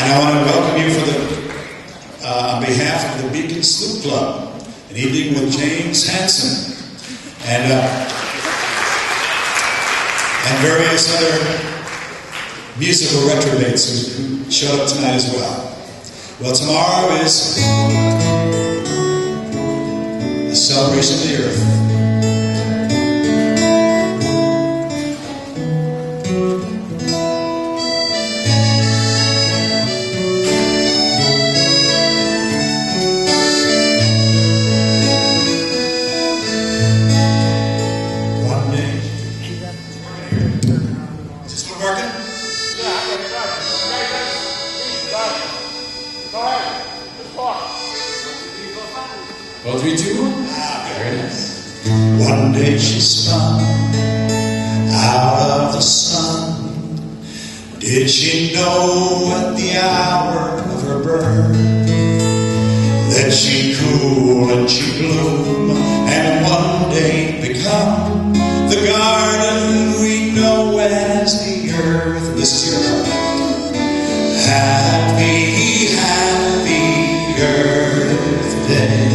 And I want to welcome you for the, on behalf of the Beacon Sloop Club, an evening with James Hansen and various other musical retrobates who showed up tonight as well. Well, tomorrow is a celebration of the earth. Well, 3, 2, 1. Very nice. One day she spun out of the sun. Did she know at the hour of her birth that she'd cool and she'd bloom and one day become the garden we know as the earth? This is your part. Happy, happy Earth Day.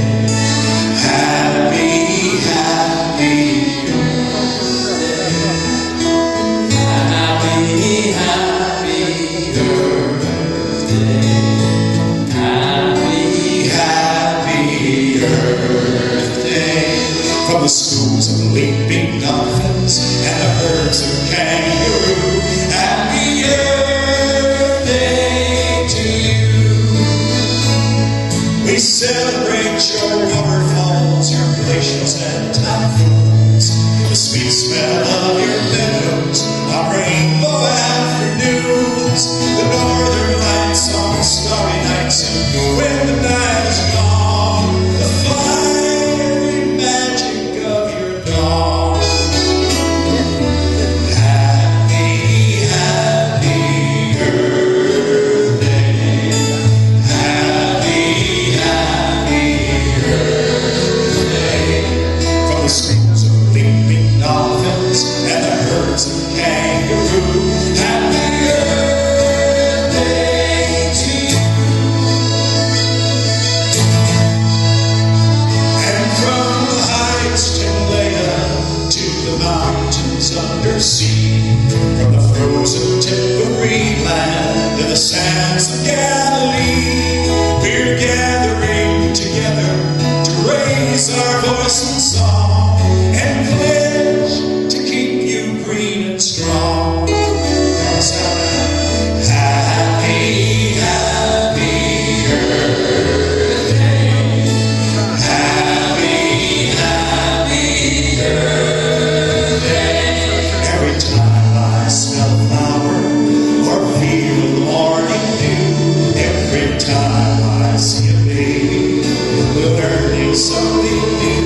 From the schools of leaping dolphins and the herds of kangaroo, happy Earth Day to you. We celebrate your waterfalls, your glaciers and typhoons, the sweet smell of your meadows on rainbow afternoons, the northern lights on starry nights, and when the night is gone, the fiery magic of your dawn. Happy, happy Earth Day. Happy, happy Earth Day. From the schools of leaping dolphins and the herds of kangaroo, happy Earth Day to you. And from the heights Himalaya to the mountains undersea, from the frozen tip of Greenland to the sands of Galilee, we're gathering together to raise our voice in song and pledge to keep you green and strong. Happy, happy Earth Day. Happy, happy Earth Day. Every time I smell a flower or feel the morning dew, every time I see a baby learning something new,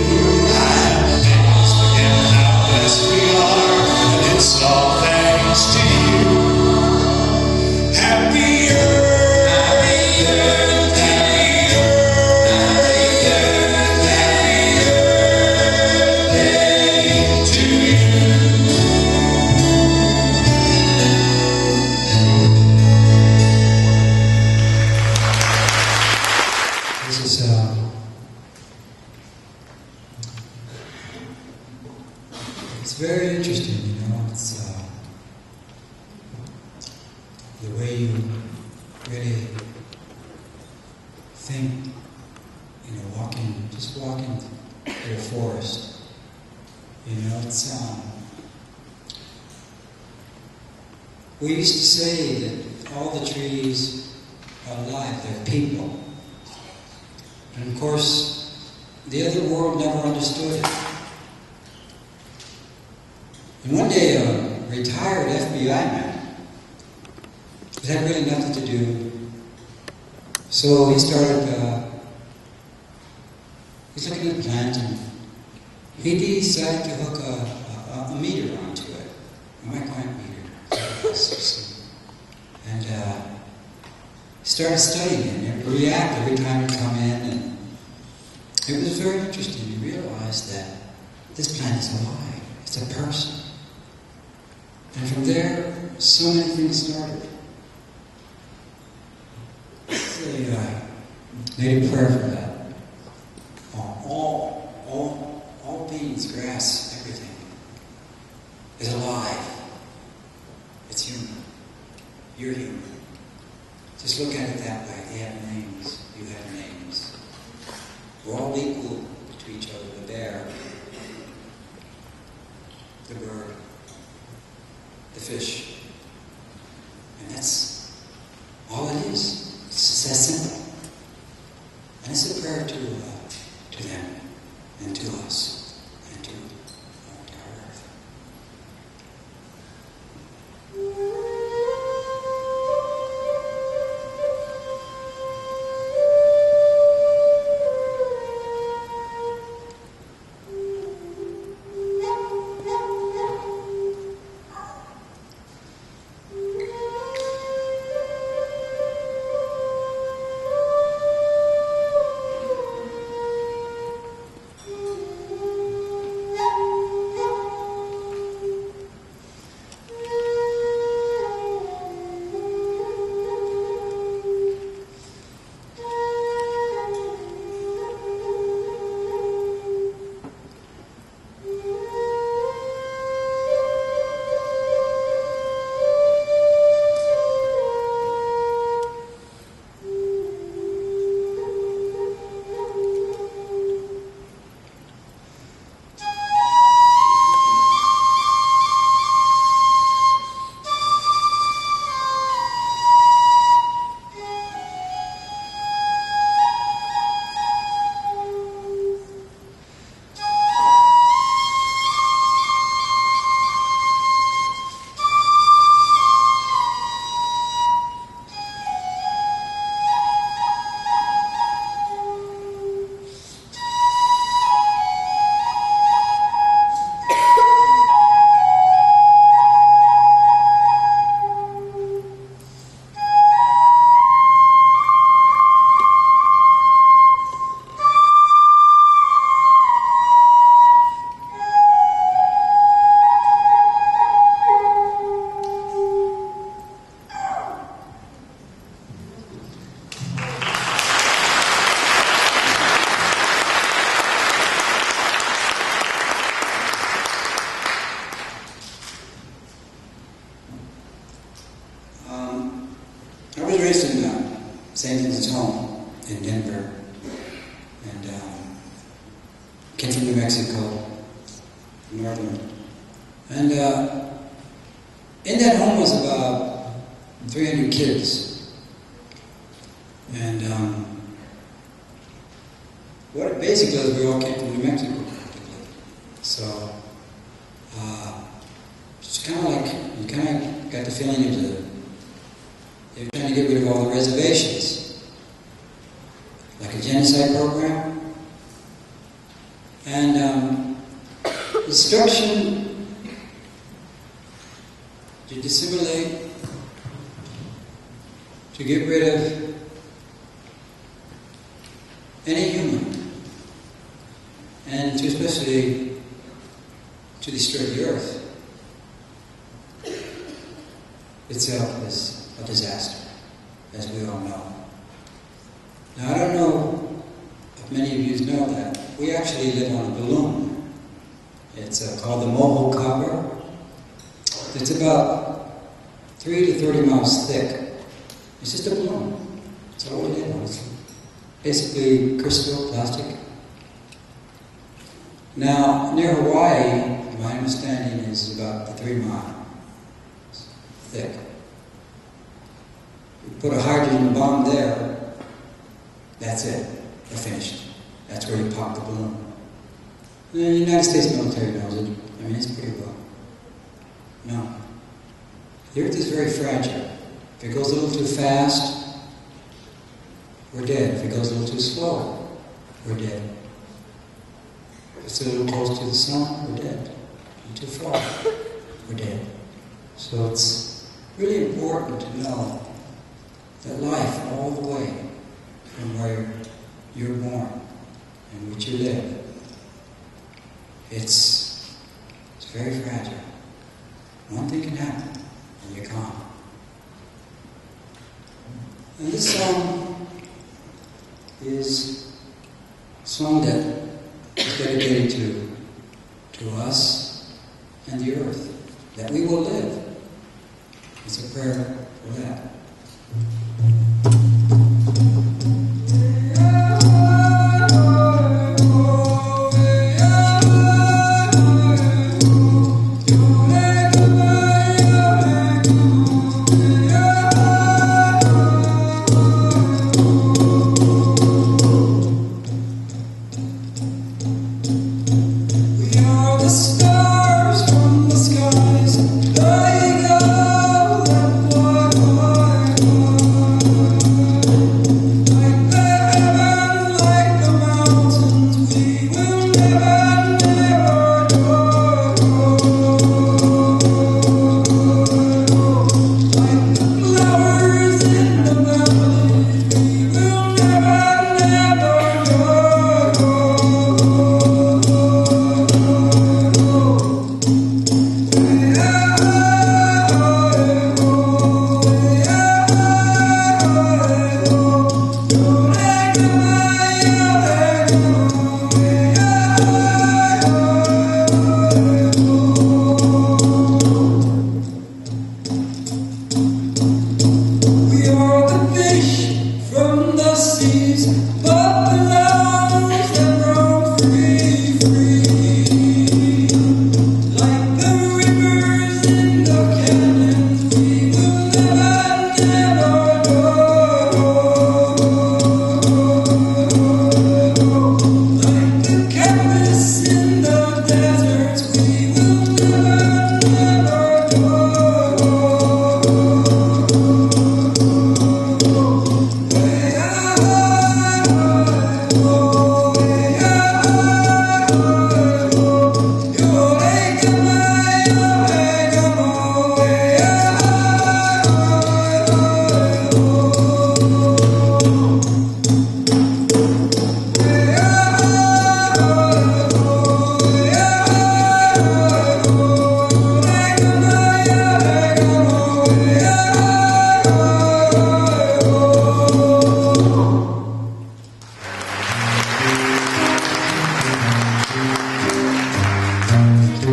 I'm amazed again how blessed we are, and it's all thanks to you. Happy Earth, happy Earth, happy Earth, happy Earth Day to you. This is it's very interesting, you know. It's the way you really think, you know, just walking through a forest. You know, it's we used to say that all the trees are alive, they're people. And of course, the other world never understood it. And one day, a retired FBI man, it had really nothing to do, so he started, he's looking at the plant, and he decided to hook a meter onto it, a microwave meter. And started studying it, and it would react every time it come in, and it was very interesting. You realize that this plant is alive, it's a person. And from there, so many things started. Made a prayer for that. All beings, grass, everything is alive. It's human. You're human. Just look at it that way. They have names. You have names. We're all equal to each other. The bear, the bird, the fish. And that's all it is. It's just that simple. And it's a prayer to them, and to us, and to our earth. St. Vincent's home in Denver, and came from New Mexico, northern. And in that home was about 300 kids. And what it basically was, we all came from New Mexico. So it's kind of like, you kind of got the feeling of they were trying to get rid of all the reservations, like a genocide program. And destruction to dissimulate, to get rid of any human, and to especially to destroy the earth itself is a disaster, as we all know. Now, I don't know if many of you know that we actually live on a balloon. It's called the Moho Copper. It's about 3 to 30 miles thick. It's just a balloon. That's all we live on. It's basically crystal, plastic. Now, near Hawaii, my understanding is about 3 miles thick. You put a hydrogen bomb there, that's it. They're finished. That's where you pop the balloon. And the United States military knows it. I mean, it's pretty well. No. The Earth is very fragile. If it goes a little too fast, we're dead. If it goes a little too slow, we're dead. If it's a little close to the sun, we're dead. If too far, we're dead. So it's really important to know that life all the way from where you're born and which you live, it's very fragile. One thing can happen and you're gone. And this song is a song that is dedicated to us and the earth, that we will live. It's a prayer for that.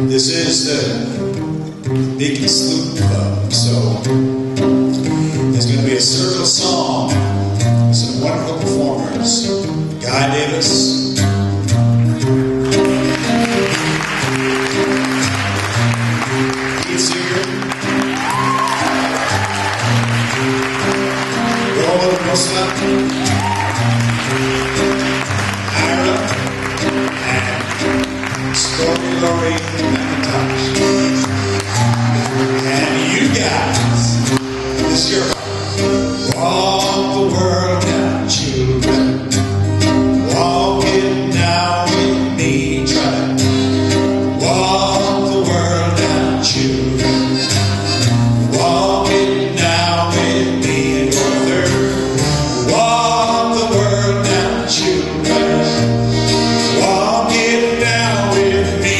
This is the Beacon Sloop Club, so there's going to be a circle song with some wonderful performers. Guy Davis, Pete Seeger, Roland Mousaa, Lori McIntosh. And you guys, this is your walk the world now, children. Walk it now with me, try. Walk the world now, children. Walk it now with me and your third. Walk the world now, children. Walk it now with me.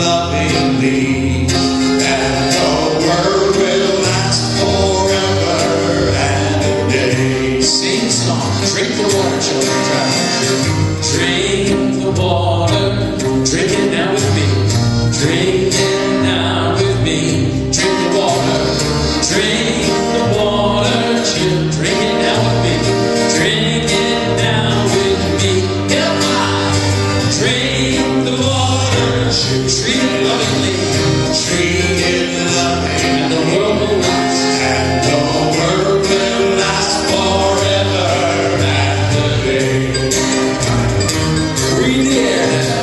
Lovingly, and the world will last forever and a day. Sing song, drink the water, children, drink the water, drink it now with me. Drink it now with me. Drink the water, children, drink it now with me. Drink it now with me. Come on, drink the water, treat it lovingly, treat it loving, and the world will last, and the world will last forever and a day. breathe the air.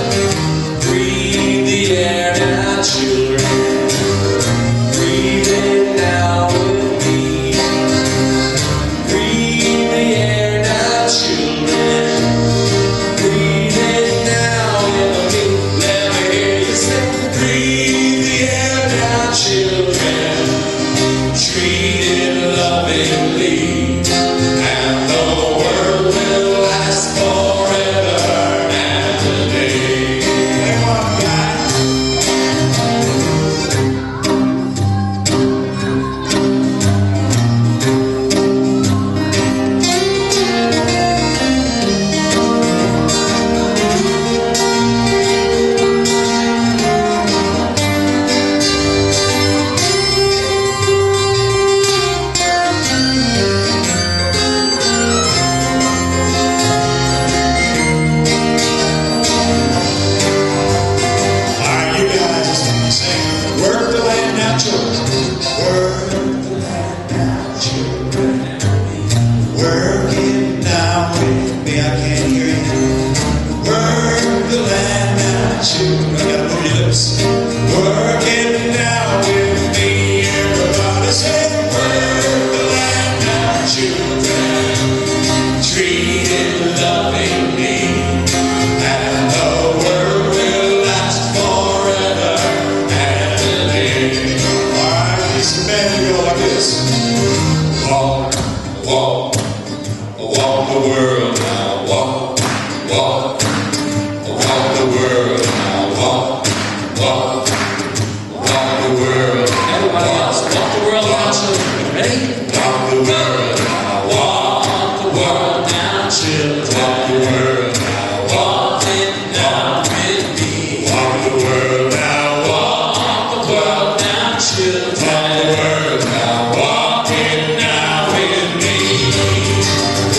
world now, walking now with me. Walk the world now, walk the world now, children. Walk the world now, walking now with me.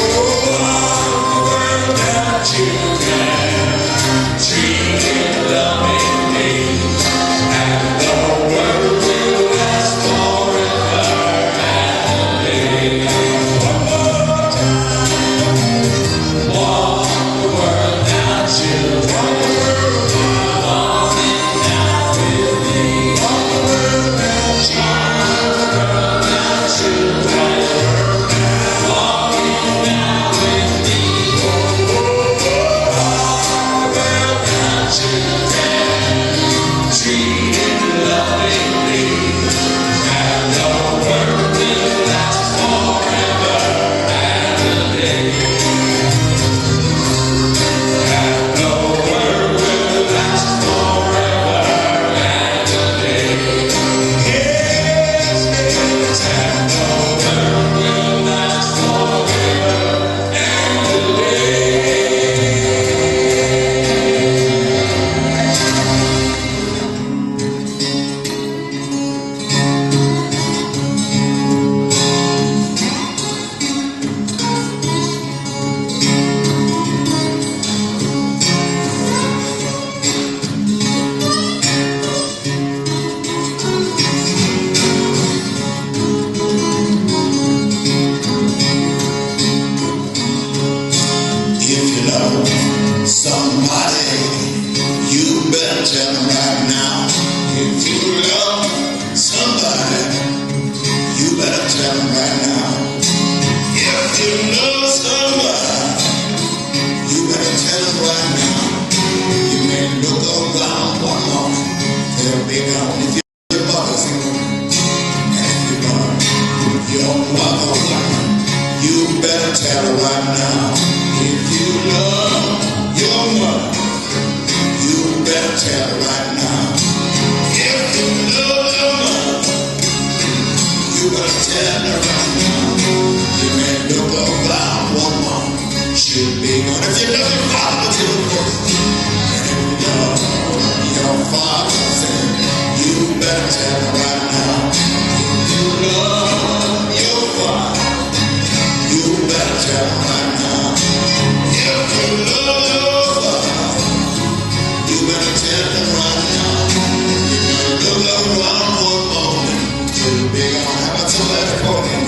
Oh, walk the world now, children, treating, loving me, and the world will last forever and a day. One more time. Walk the world now, children. Walking now with me. Walk the world now, children. Walking now with me. Walk the world now, children. Treating lovingly, and the world will last forever and a day. And the world will last forever and a day. Yes, yes, and the world will last forever and a If you love somebody, you better tell them right now. If you love somebody, you better tell them right now. If you love somebody, you better tell them right now. You may look around one morning, they'll be gone. If your mother's gone, and if you love your mother, you better tell her right now. If you love your mother, you better tell her right now. If you love your mother, you better tell her right now. You may look around one morning, she'll be gone. If you love your father, tell her first. And if you love your father, you better tell her right now. If you love your father, you better tell her right now. If you love your father, you better tell him right now. You better look around one morning, till be gone. How about somebody for him?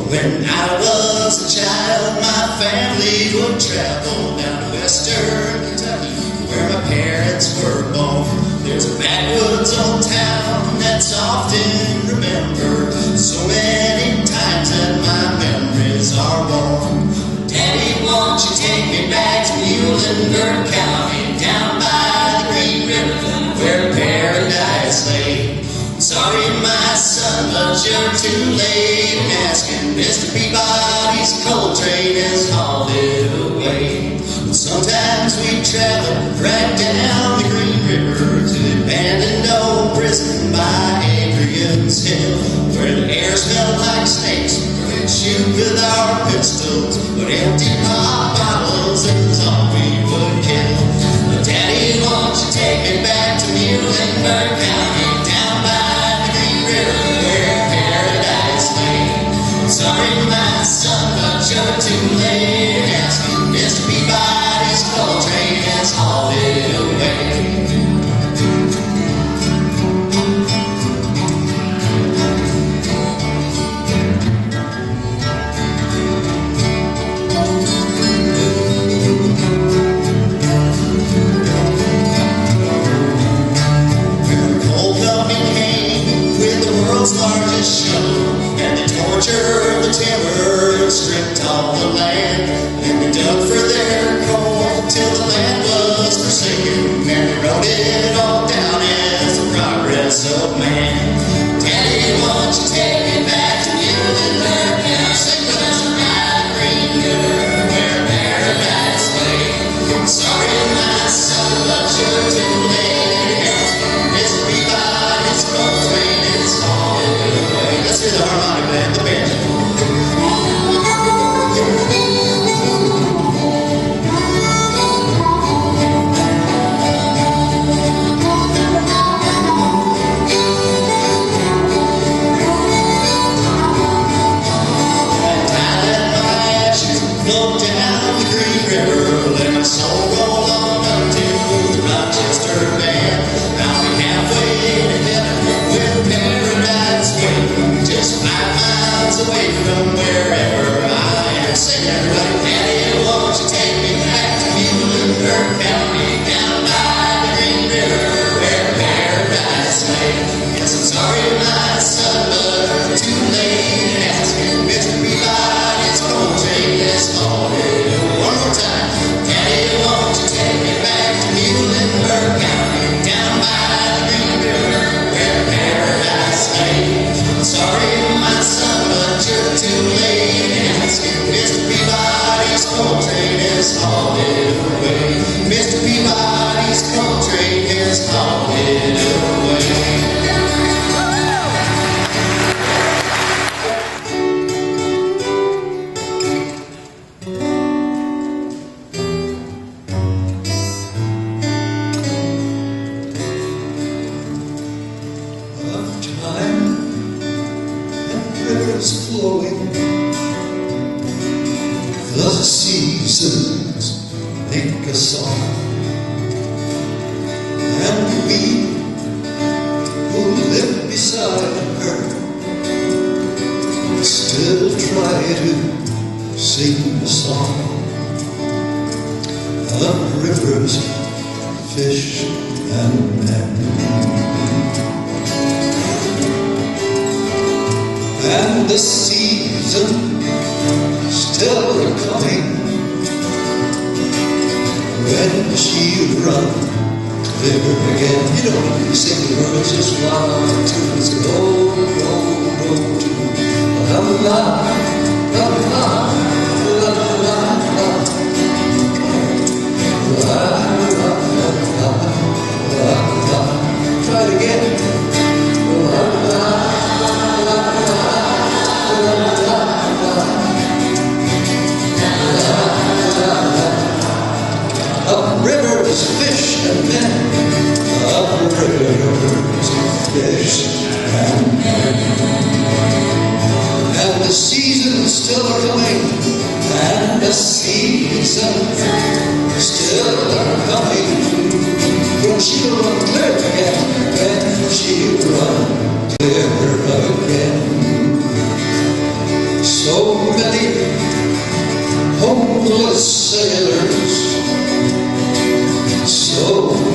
When I was a child, my family would travel down to western Kentucky, where my parents were born. There's a backwoods old town that's often remembered, so many times that my memories are worn. Daddy, won't you take me back to Muhlenberg County, down by the Green River, where paradise lay? Sorry, my son, but you're too late in asking. Mr. Peabody's coal train has hauled it away. But sometimes we travel right down the Green River to the abandoned old prison by Adrian's Hill, where the air smelled like snakes, where we'd shoot with our pistols, but empty pop bottles, it was all we would kill. But Daddy, won't you take me back to Muhlenberg County, down by the Green River, where paradise lay? Sorry, my son, but you're too late in asking. Mr. Peabody's coal train has hauled it away. Largest show, and they tortured the timber and stripped all the land, and they dug for their coal till the land was forsaken, and they wrote it all down as the progress of man. Daddy, won't you take me back to Muhlenberg County, sing with us by the Green River, where paradise lay? Sorry, my son, but you're too late. Mr. Peabody's coal train is hauled away. Let's hear the harmonic band, the band. Float down the Green River, let my soul roll on up to the Rochester band. I'll be halfway to heaven with paradise waiting, just 5 miles away from wherever I am. Sing everybody, Daddy, won't you take me back to Muhlenberg County, down by the Green River, where paradise lay? Yes, I'm sorry, my son, but too late asking. Mr. Peabody's coal train is hauled it. One more time. Daddy, won't you take me back to Muhlenberg County, down by the Green River, where paradise lay? Sorry, my son, but you're too late asking. Mr. Peabody's coal train is hauled it away. Mr. Peabody's coal train is hauled it away. Flowing, the seasons make a song, and we who live beside her still try to sing a song of rivers, fish, and men. And the season still coming when she'll run clear again. You know, you sing the words just 1, 2, it's go, go, go to la la la la la la la la la. Try it again. La la. Of rivers, fish, and men. Of rivers, fish, and men. And the season's still coming, and the season's still coming. When she'll run clear again, when she'll run clear again. So many hopeless sailors, so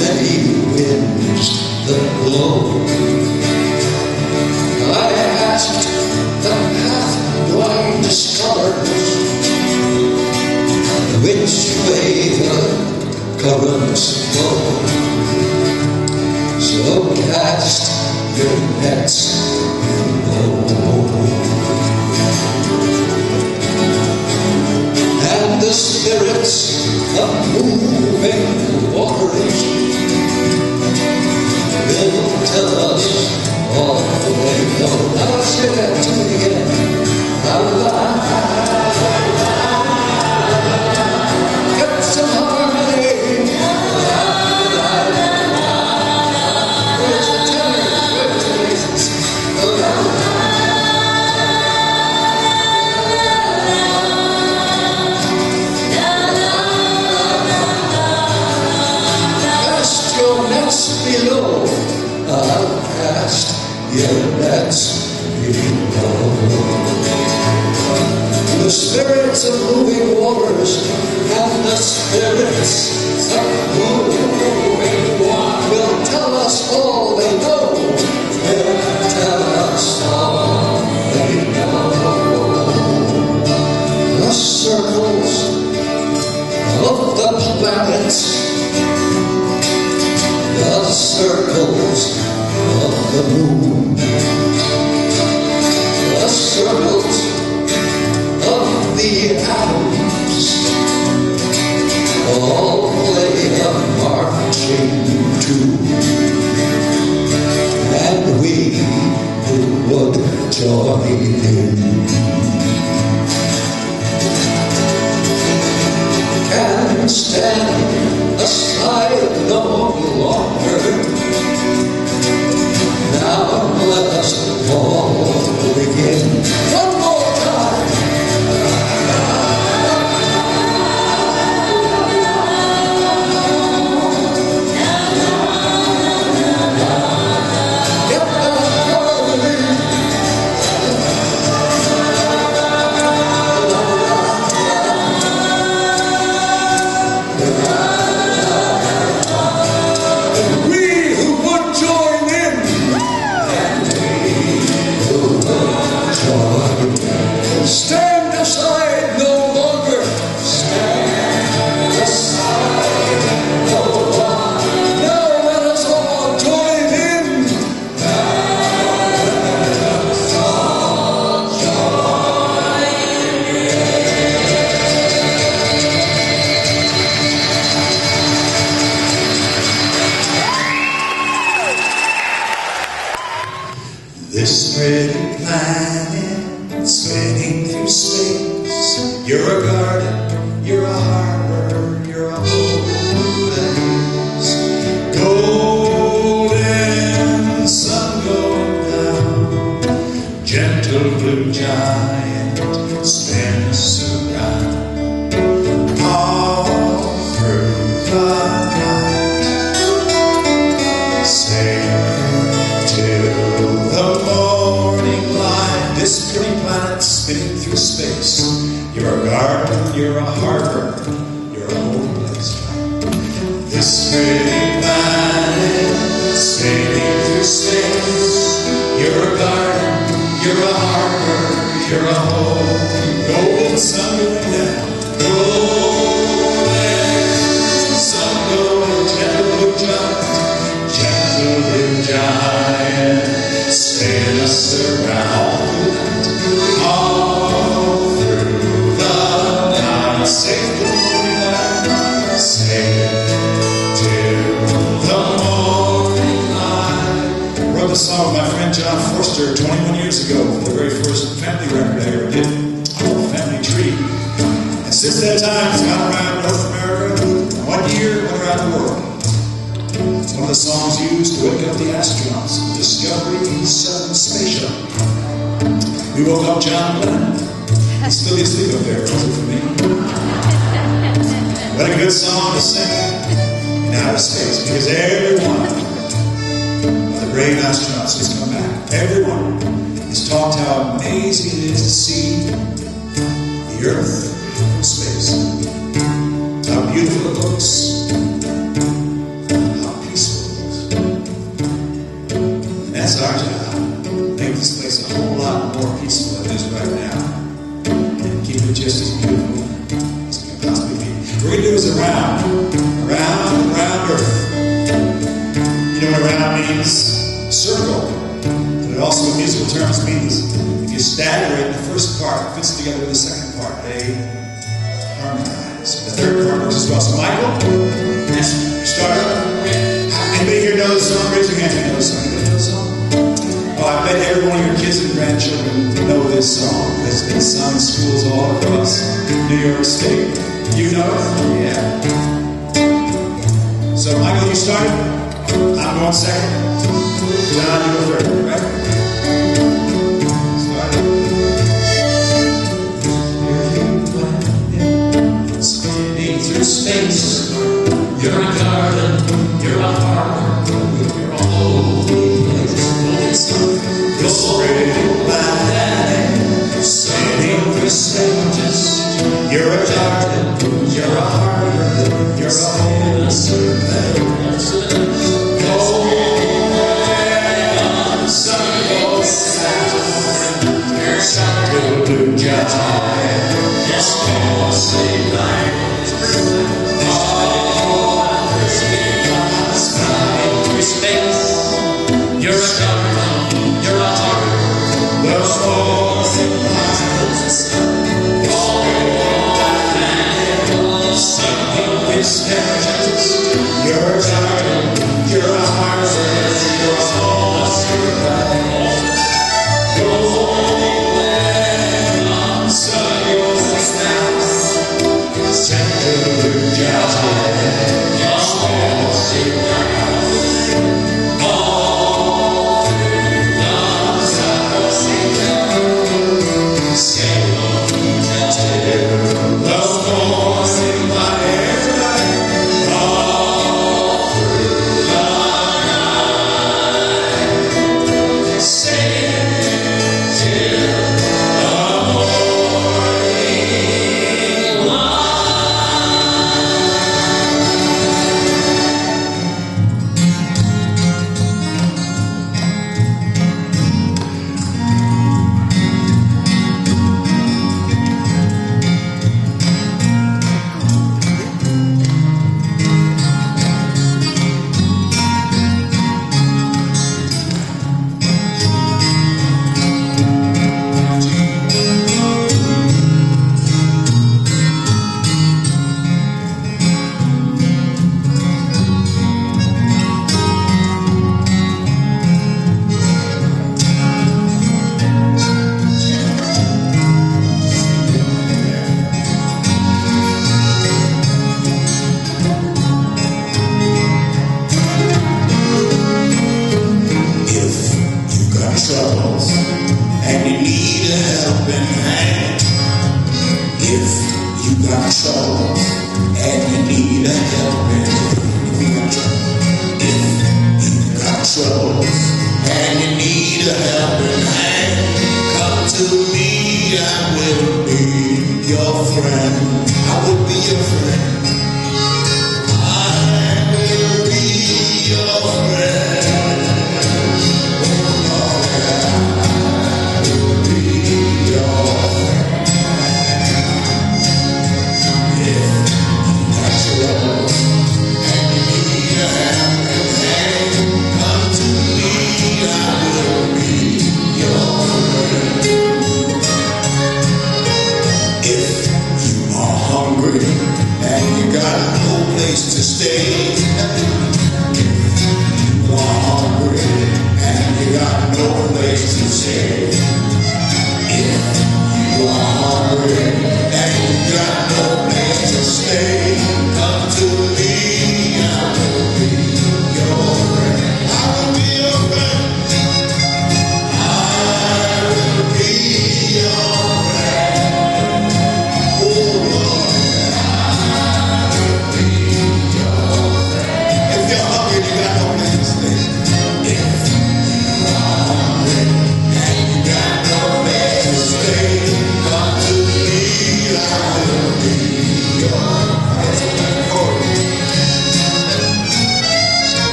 many winds that blow. I asked the path-blind scholars which way the currents flow. So cast your nets below. And the spirits of moving waters will tell us all they know. Now let's hear that tune again. La la la. Get some harmony. La la la. Where's the tenor? Where's the basses? La la la. Below, I'll cast your nets below. The spirits of moving waters and the spirits of moving water will tell us all they know. Will tell us all they know. The circles of the planets, the circles of the moon, the circles of the atoms, all play a marching tune, and we who would join in can stand aside no longer. Now let us all begin. One more time. Get that harmony. Stand aside no longer. Stand aside no longer. Now let us all join in. Now let us all join in. This pretty planet spinning through space. You're a garden, you're a harbor, you're a whole place. Golden sun going down, gentle blue giant, spin us around. All through the night, sail till the morning light. This pretty planet spinning through space. You're a garden, you're a harbor, you're a whole place. This pretty planet spinning through space. You're a garden, you're a harbor, you're a whole. Golden sun going down, golden sun going, gentle blue giant, spin us around. All through the night, safe the morning light, safe till the morning light. Wrote the song with my friend John Forster 21 years ago, the very first family record I ever did, called Family Tree. And since that time, it's gone around North America, 1 year, went around the world. It's one of the songs used to wake up the astronauts in the Discovery 7 space shuttle. We woke up John Lennon. He's still asleep up there, wasn't it for me? What a good song to sing in outer space, because every one of the brave astronauts who's come back, everyone has talked how amazing it is to see the earth from space. How beautiful it looks. How peaceful it looks. And that's our job. Make this place a whole lot more peaceful than it is right now. And keep it just as beautiful as it can possibly be. What we're going to do is around Earth. You know what around means? Circle. But it also, in musical terms, means if you stagger it, the first part fits together with the second part. They harmonize. The third part works as well. So, Michael, start. Anybody here know the song? Raise your hand if you know the song. Anybody know the song? Oh, I bet every one of your kids and grandchildren know this song. It's been sung in schools all across New York State. You know it? Yeah. So, Michael, you started. I'm going second. John, you go third, right? Started. Spinning through space, you're a garden, you're a harbor, you're a holy place. The spreading line, spinning through stages. You're a garden, you're a harbor, you're a holy place.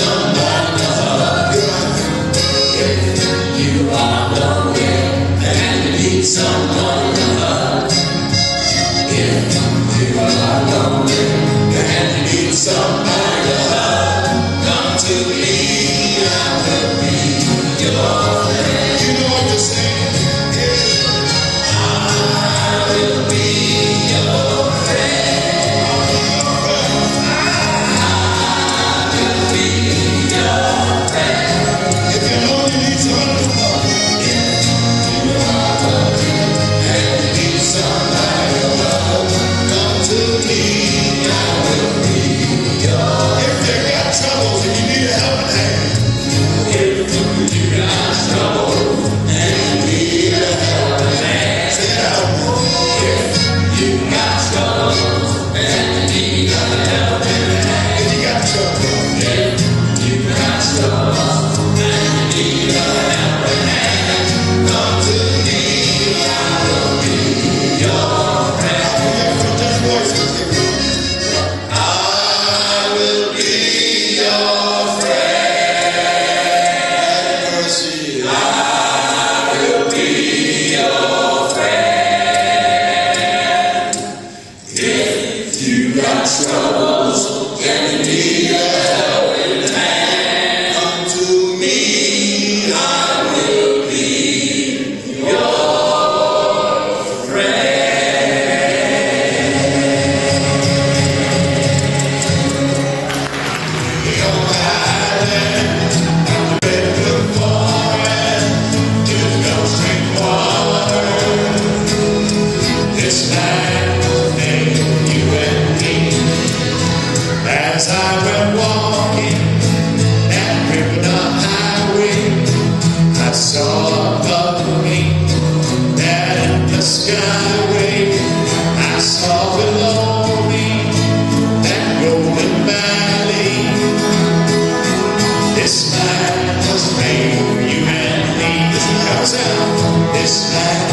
someone to hug, if you are lonely and you need someone to hug, if you are lonely and you need somebody to hug, come to me, I will be your friend. You know what to say. I will be your friend. I will be your friend. If you know you need someone to hug, If you are lonely and you need somebody to love, come to me, I will be your if you got troubles and you need a helping hand, If you got trouble and you need a helping hand, say it out. if you got trouble and you need a helping hand, If you got trouble, if you got trouble and you need a helping hand, come to me, I will be your friend. I'll be there for just voices. I will be your friend. Mercy. I will be your friend. If you got troubles and you need a helping hand, come to me, I will be your friend. This land was made for you and me. As I went walking that criminal highway, I saw above me that in the skyway. I saw below me that golden valley. This land was made for you and me. This land